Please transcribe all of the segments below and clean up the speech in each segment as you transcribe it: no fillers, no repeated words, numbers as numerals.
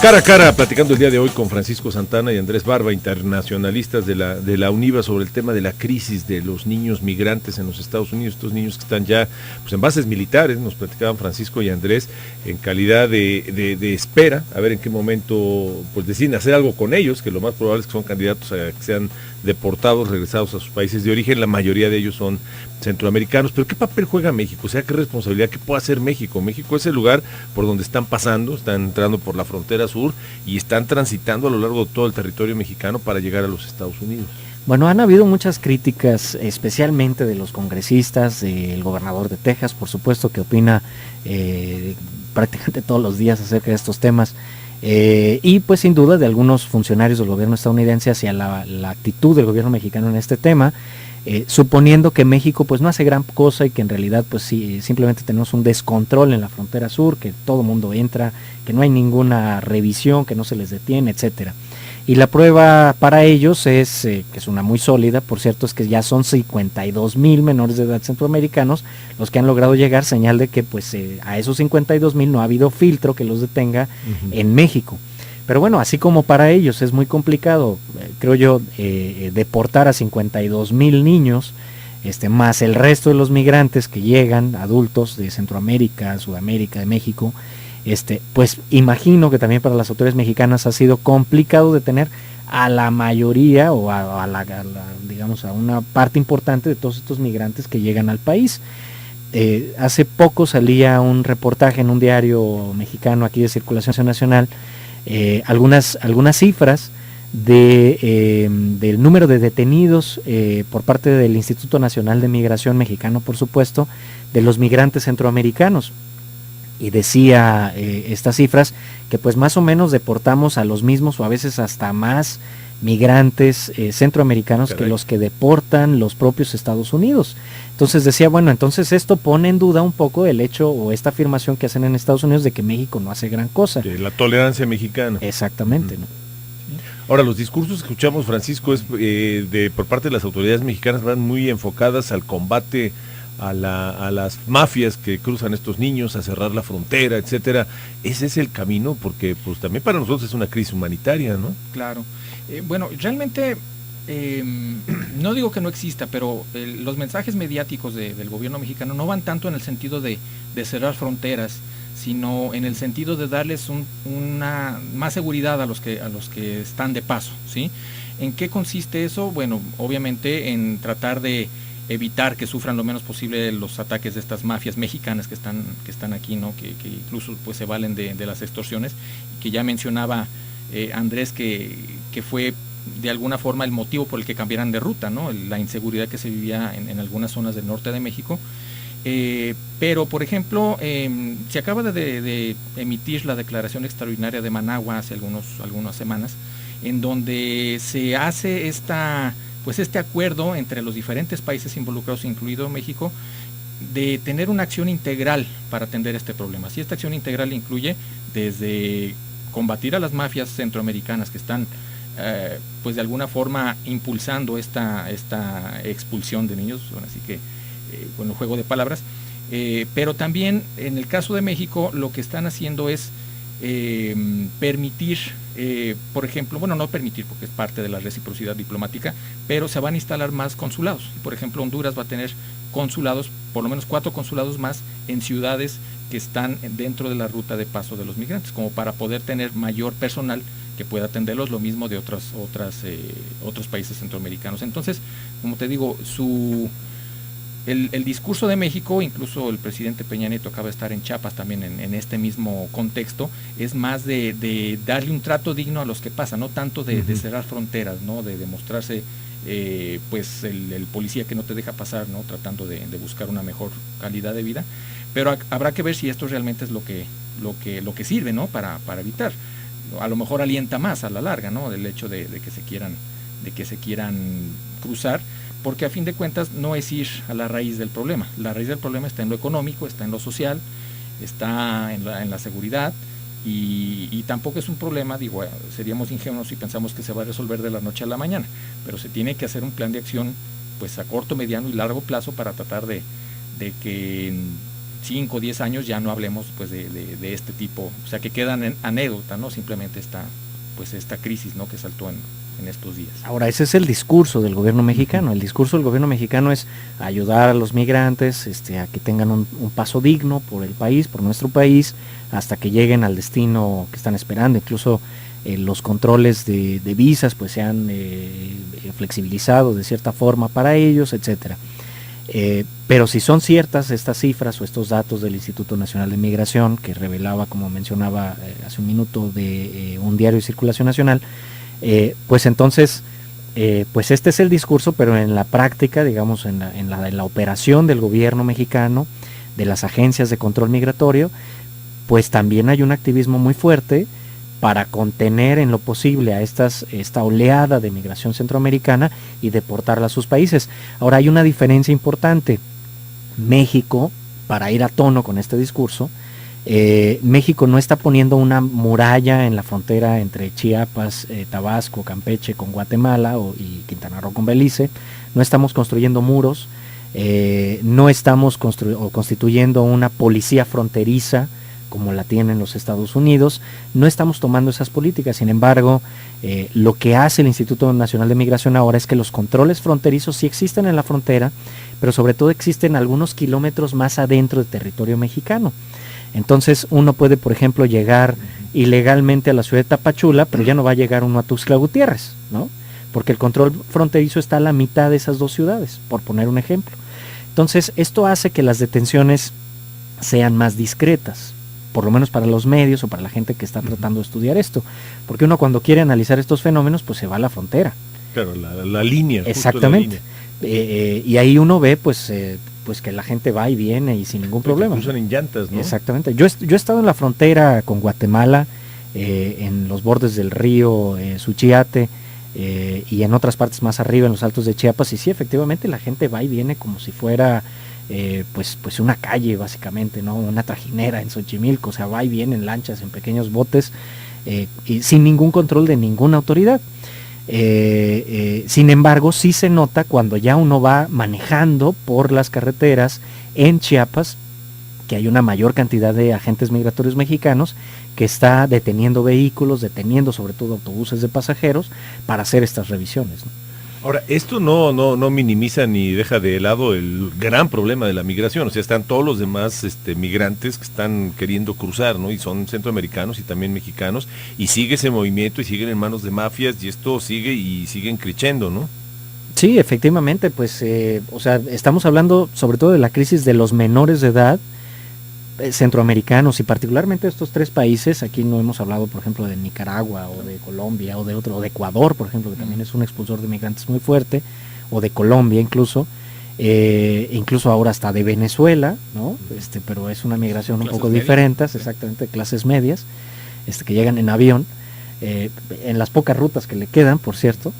Cara a cara, platicando el día de hoy con Francisco Santana y Andrés Barba, internacionalistas de la UNIVA, sobre el tema de la crisis de los niños migrantes en los Estados Unidos, estos niños que están ya pues, en bases militares. Nos platicaban Francisco y Andrés en calidad de espera, a ver en qué momento pues deciden hacer algo con ellos, que lo más probable es que son candidatos a que sean deportados, regresados a sus países de origen. La mayoría de ellos son centroamericanos. Pero ¿qué papel juega México? O sea, ¿qué responsabilidad, qué puede hacer México? México es el lugar por donde están pasando, están entrando por la frontera sur y están transitando a lo largo de todo el territorio mexicano para llegar a los Estados Unidos. Bueno, han habido muchas críticas, especialmente de los congresistas, del gobernador de Texas, por supuesto, que opina prácticamente todos los días acerca de estos temas, y pues sin duda de algunos funcionarios del gobierno estadounidense hacia la actitud del gobierno mexicano en este tema, suponiendo que México pues no hace gran cosa y que en realidad pues sí, simplemente tenemos un descontrol en la frontera sur, que todo mundo entra, que no hay ninguna revisión, que no se les detiene, etcétera. Y la prueba para ellos es, que es una muy sólida, por cierto, es que ya son 52,000 menores de edad centroamericanos los que han logrado llegar, señal de que pues a esos 52,000 no ha habido filtro que los detenga en México. Pero bueno, así como para ellos es muy complicado, creo yo, deportar a 52,000 niños, más el resto de los migrantes que llegan, adultos de Centroamérica, Sudamérica, de México, pues imagino que también para las autoridades mexicanas ha sido complicado detener a la mayoría o digamos a una parte importante de todos estos migrantes que llegan al país. Hace poco salía un reportaje en un diario mexicano aquí de circulación nacional, algunas cifras del número de detenidos por parte del Instituto Nacional de Migración mexicano, por supuesto, de los migrantes centroamericanos. Y decía estas cifras que pues más o menos deportamos a los mismos o a veces hasta más migrantes centroamericanos que los que deportan los propios Estados Unidos. Entonces decía, bueno, entonces esto pone en duda un poco el hecho o esta afirmación que hacen en Estados Unidos de que México no hace gran cosa. La tolerancia mexicana. Exactamente, ¿no? Ahora, los discursos que escuchamos, Francisco, por parte de las autoridades mexicanas van muy enfocadas al combate a las mafias que cruzan estos niños, a cerrar la frontera, etcétera. Ese es el camino, porque pues también para nosotros es una crisis humanitaria, ¿no? Claro. Bueno, realmente no digo que no exista, pero los mensajes mediáticos del gobierno mexicano no van tanto en el sentido de cerrar fronteras, sino en el sentido de darles una más seguridad a los que están de paso, ¿sí? ¿En qué consiste eso? Bueno, obviamente en tratar de evitar que sufran lo menos posible los ataques de estas mafias mexicanas que están aquí, ¿no? Que incluso pues se valen de las extorsiones, y que ya mencionaba Andrés que fue de alguna forma el motivo por el que cambiaran de ruta, ¿no? La inseguridad que se vivía en algunas zonas del norte de México. Pero, por ejemplo, se acaba de emitir la declaración extraordinaria de Managua hace algunas semanas, en donde se hace este acuerdo entre los diferentes países involucrados, incluido México, de tener una acción integral para atender este problema. Si esta acción integral incluye desde combatir a las mafias centroamericanas que están pues de alguna forma impulsando esta expulsión de niños, así que con el juego de palabras, pero también en el caso de México lo que están haciendo es permitir, por ejemplo, bueno, no permitir porque es parte de la reciprocidad diplomática, pero se van a instalar más consulados. Por ejemplo, Honduras va a tener consulados, por lo menos 4 consulados más en ciudades que están dentro de la ruta de paso de los migrantes, como para poder tener mayor personal que pueda atenderlos, lo mismo de otros países centroamericanos. Entonces, como te digo, el discurso de México, incluso el presidente Peña Nieto acaba de estar en Chiapas también en este mismo contexto, es más de darle un trato digno a los que pasan, no tanto de cerrar fronteras, ¿no? De demostrarse pues el policía que no te deja pasar, ¿no? Tratando de buscar una mejor calidad de vida, pero habrá que ver si esto realmente es lo que sirve, ¿no? Para evitar. A lo mejor alienta más a la larga, ¿no? El hecho de que se quieran cruzar, porque a fin de cuentas no es ir a la raíz del problema. La raíz del problema está en lo económico, está en lo social, está en la seguridad, y tampoco es un problema, digo, seríamos ingenuos si pensamos que se va a resolver de la noche a la mañana, pero se tiene que hacer un plan de acción pues a corto, mediano y largo plazo para tratar de que 5 o 10 años ya no hablemos pues de este tipo, o sea, que quedan en anécdota, ¿no? Simplemente esta crisis, ¿no?, que saltó en estos días. Ahora, ese es el discurso del gobierno mexicano. El discurso del gobierno mexicano es ayudar a los migrantes a que tengan un paso digno por el país, por nuestro país, hasta que lleguen al destino que están esperando. Incluso los controles de visas pues se han flexibilizado de cierta forma para ellos, etcétera. Pero si son ciertas estas cifras o estos datos del Instituto Nacional de Migración, que revelaba, como mencionaba hace un minuto, de un diario de circulación nacional, pues entonces, pues este es el discurso, pero en la práctica, digamos, en la operación del gobierno mexicano, de las agencias de control migratorio, pues también hay un activismo muy fuerte para contener en lo posible a esta oleada de migración centroamericana y deportarla a sus países. Ahora, hay una diferencia importante. México, para ir a tono con este discurso, México no está poniendo una muralla en la frontera entre Chiapas, Tabasco, Campeche con Guatemala y Quintana Roo con Belice. No estamos construyendo muros, no estamos constituyendo una policía fronteriza como la tienen los Estados Unidos. No estamos tomando esas políticas. Sin embargo, lo que hace el Instituto Nacional de Migración ahora es que los controles fronterizos sí existen en la frontera, pero sobre todo existen algunos kilómetros más adentro del territorio mexicano. Entonces uno puede, por ejemplo, llegar ilegalmente a la ciudad de Tapachula, pero ya no va a llegar uno a Tuxtla Gutiérrez, ¿no? Porque el control fronterizo está a la mitad de esas dos ciudades, por poner un ejemplo. Entonces esto hace que las detenciones sean más discretas, por lo menos para los medios o para la gente que está tratando de estudiar esto, porque uno cuando quiere analizar estos fenómenos pues se va a la frontera. Claro, la línea. Exactamente. La línea. Y ahí uno ve pues que la gente va y viene y sin ningún problema. Cruzan en llantas, ¿no? Exactamente. Yo he estado en la frontera con Guatemala, en los bordes del río Suchiate, y en otras partes más arriba, en los altos de Chiapas, y sí, efectivamente la gente va y viene como si fuera pues una calle básicamente, ¿no? Una trajinera en Xochimilco, o sea, va y viene en lanchas, en pequeños botes, y sin ningún control de ninguna autoridad. Sin embargo, sí se nota cuando ya uno va manejando por las carreteras en Chiapas, que hay una mayor cantidad de agentes migratorios mexicanos que está deteniendo vehículos, deteniendo sobre todo autobuses de pasajeros para hacer estas revisiones, ¿no? Ahora, esto no minimiza ni deja de lado el gran problema de la migración. O sea, están todos los demás migrantes que están queriendo cruzar, ¿no? Y son centroamericanos y también mexicanos, y sigue ese movimiento y siguen en manos de mafias, y esto sigue y siguen creciendo, ¿no? Sí, efectivamente, pues, o sea, estamos hablando sobre todo de la crisis de los menores de edad centroamericanos, y particularmente estos tres países. Aquí no hemos hablado, por ejemplo, de Nicaragua o de Colombia o de Ecuador, por ejemplo, que también es un expulsor de migrantes muy fuerte, o de Colombia incluso ahora hasta de Venezuela, ¿no? Pero es una migración un poco diferente, exactamente, de clases medias, que llegan en avión, en las pocas rutas que le quedan, por cierto,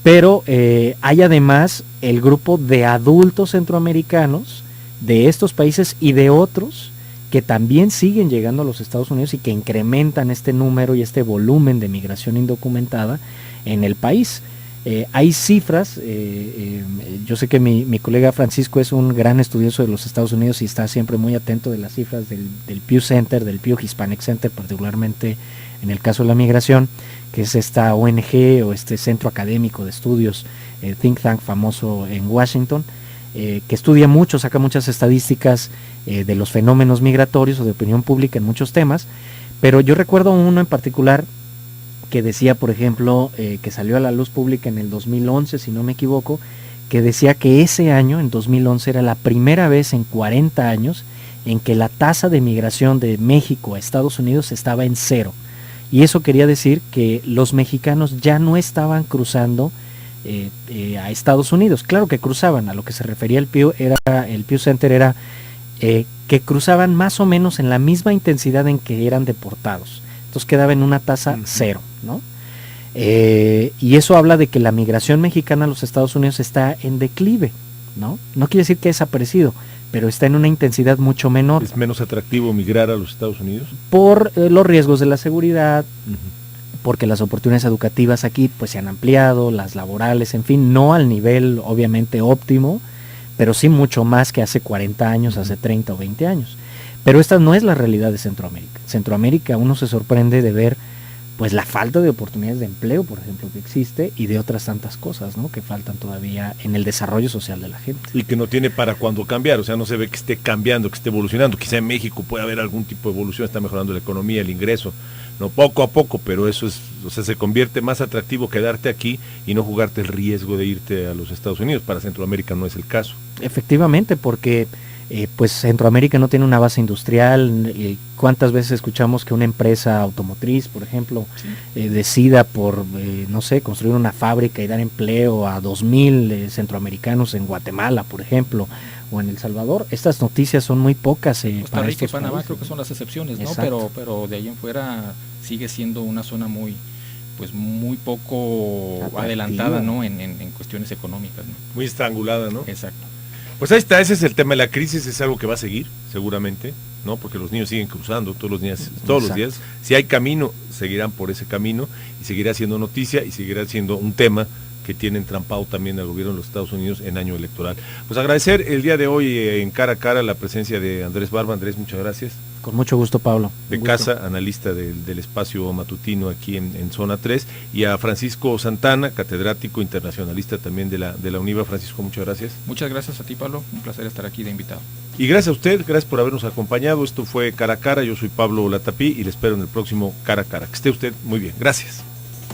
pero hay además el grupo de adultos centroamericanos de estos países y de otros que también siguen llegando a los Estados Unidos y que incrementan este número y este volumen de migración indocumentada en el país. Hay cifras, yo sé que mi colega Francisco es un gran estudioso de los Estados Unidos y está siempre muy atento de las cifras del Pew Center, del Pew Hispanic Center, particularmente en el caso de la migración, que es esta ONG o este centro académico de estudios, think tank famoso en Washington, que estudia mucho, saca muchas estadísticas de los fenómenos migratorios o de opinión pública en muchos temas, pero yo recuerdo uno en particular que decía, por ejemplo, que salió a la luz pública en el 2011, si no me equivoco, que decía que ese año, en 2011, era la primera vez en 40 años en que la tasa de migración de México a Estados Unidos estaba en 0. Y eso quería decir que los mexicanos ya no estaban cruzando a Estados Unidos. Claro que cruzaban, a lo que se refería el Pew Center era que cruzaban más o menos en la misma intensidad en que eran deportados. Entonces quedaba en una tasa 0, ¿no? Y eso habla de que la migración mexicana a los Estados Unidos está en declive, ¿no? No quiere decir que ha desaparecido, pero está en una intensidad mucho menor. ¿Es menos atractivo migrar a los Estados Unidos? Por los riesgos de la seguridad, porque las oportunidades educativas aquí pues se han ampliado, las laborales, en fin, no al nivel obviamente óptimo, pero sí mucho más que hace 40 años, hace 30 o 20 años. Pero esta no es la realidad de Centroamérica. Centroamérica uno se sorprende de ver pues la falta de oportunidades de empleo, por ejemplo, que existe, y de otras tantas cosas, ¿no?, que faltan todavía en el desarrollo social de la gente. Y que no tiene para cuándo cambiar, o sea, no se ve que esté cambiando, que esté evolucionando. Quizá en México puede haber algún tipo de evolución, está mejorando la economía, el ingreso, no poco a poco, pero eso es, o sea, se convierte más atractivo quedarte aquí y no jugarte el riesgo de irte a los Estados Unidos. Para Centroamérica no es el caso. Efectivamente, porque pues Centroamérica no tiene una base industrial. ¿Cuántas veces escuchamos que una empresa automotriz, por ejemplo, decida por, no sé, construir una fábrica y dar empleo a 2,000 centroamericanos en Guatemala, por ejemplo, o en El Salvador? Estas noticias son muy pocas. Costa Rica y Panamá creo que son las excepciones, ¿no? Pero de ahí en fuera sigue siendo una zona muy poco adelantada, ¿no? En cuestiones económicas, ¿no? Muy estrangulada, ¿no? Exacto. Pues ahí está, ese es el tema de la crisis, es algo que va a seguir, seguramente, ¿no? Porque los niños siguen cruzando todos los días. Si hay camino, seguirán por ese camino y seguirá siendo noticia y seguirá siendo un tema que tiene entrampado también al gobierno de los Estados Unidos en año electoral. Pues agradecer el día de hoy en Cara a Cara la presencia de Andrés Barba. Andrés, muchas gracias. Con mucho gusto, Pablo. De casa, analista del espacio matutino aquí en Zona 3, y a Francisco Santana, catedrático internacionalista también de la UNIVA. Francisco, muchas gracias. Muchas gracias a ti, Pablo, un placer estar aquí de invitado. Y gracias a usted, gracias por habernos acompañado. Esto fue Cara a Cara, yo soy Pablo Latapí y le espero en el próximo Cara a Cara. Que esté usted muy bien, gracias.